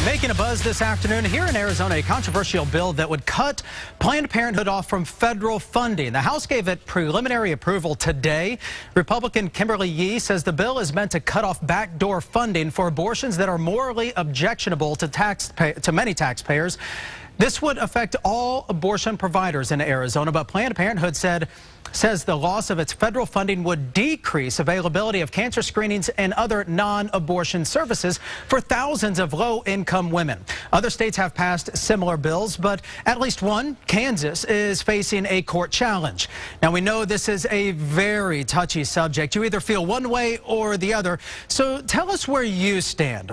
Making a buzz this afternoon here in Arizona, a controversial bill that would cut Planned Parenthood off from federal funding. The House gave it preliminary approval today. Republican Kimberly Yee says the bill is meant to cut off backdoor funding for abortions that are morally objectionable to many taxpayers. This would affect all abortion providers in Arizona, but Planned Parenthood says the loss of its federal funding would decrease availability of cancer screenings and other non-abortion services for thousands of low-income women. Other states have passed similar bills, but at least one, Kansas, is facing a court challenge. Now, we know this is a very touchy subject. You either feel one way or the other. So tell us where you stand.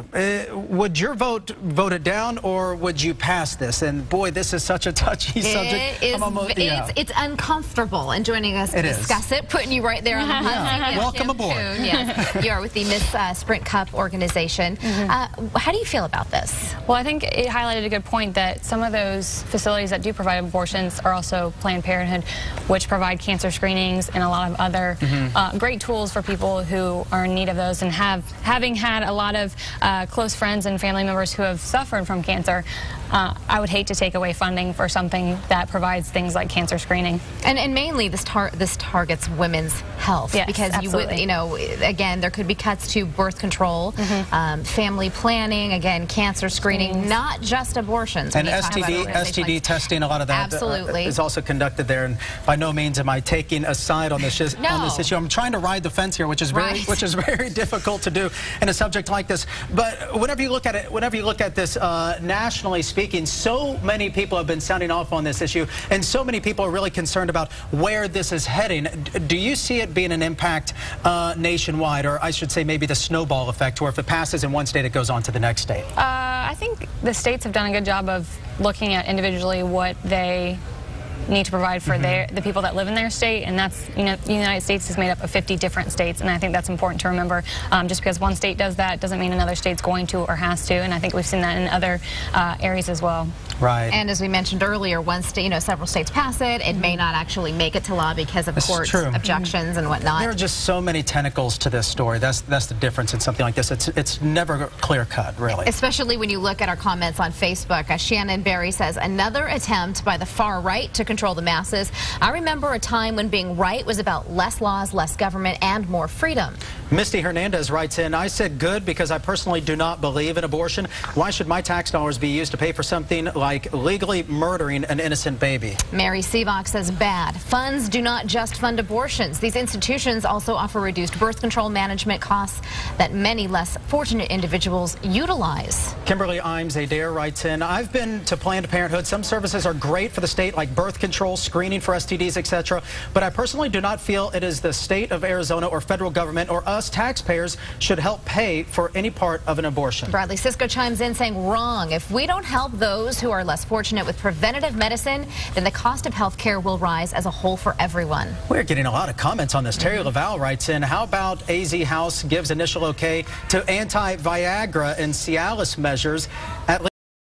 Would your vote it down, or would you pass this? And boy, this is such a touchy subject. It's uncomfortable. And joining us to discuss it, putting you right there on the hot seat. Welcome aboard. Yes, you are with the Miss Sprint Cup organization. How do you feel about this? Well, I think it highlighted a good point that some of those facilities that do provide abortions are also Planned Parenthood, which provide cancer screenings and a lot of other great tools for people who are in need of those. And having had a lot of close friends and family members who have suffered from cancer, I would hate to take away funding for something that provides things like cancer screening. And mainly this targets women's health. Yes, because absolutely. Again, there could be cuts to birth control, family planning, again, cancer screening, not just abortions. And STD testing, a lot of that is also conducted there. And by no means am I taking a side on this issue. I'm trying to ride the fence here, which is very difficult to do in a subject like this. But whenever you look at this nationally speaking, so many people have been sounding off on this issue, and so many people are really concerned about where this is heading. Do you see it being an impact nationwide, or I should say maybe the snowball effect, where if it passes in one state, it goes on to the next state? I think the states have done a good job of looking at individually what they need to provide for the people that live in their state, and that's, the United States is made up of 50 different states, and I think that's important to remember. Just because one state does that doesn't mean another state's going to or has to, and I think we've seen that in other areas as well. Right. And as we mentioned earlier, one state, several states pass it, it may not actually make it to law because of court objections and whatnot. There are just so many tentacles to this story. That's the difference in something like this. It's never clear cut, really. Especially when you look at our comments on Facebook. Shannon Berry says, another attempt by the far right to control the masses. I remember a time when being right was about less laws, less government, and more freedom. Misty Hernandez writes in, I said good because I personally do not believe in abortion. Why should my tax dollars be used to pay for something like legally murdering an innocent baby? Mary Sivak says bad. Funds do not just fund abortions. These institutions also offer reduced birth control management costs that many less fortunate individuals utilize. Kimberly Imes Adair writes in, I've been to Planned Parenthood. Some services are great for the state, like birth control, screening for STDs, etc. But I personally do not feel it is the state of Arizona or federal government or us taxpayers should help pay for any part of an abortion. Bradley Sisko chimes in saying wrong. If we don't help those who are less fortunate with preventative medicine, then the cost of health care will rise as a whole for everyone. We're getting a lot of comments on this. Terry Laval writes in, how about AZ House gives initial okay to anti-Viagra and Cialis measures at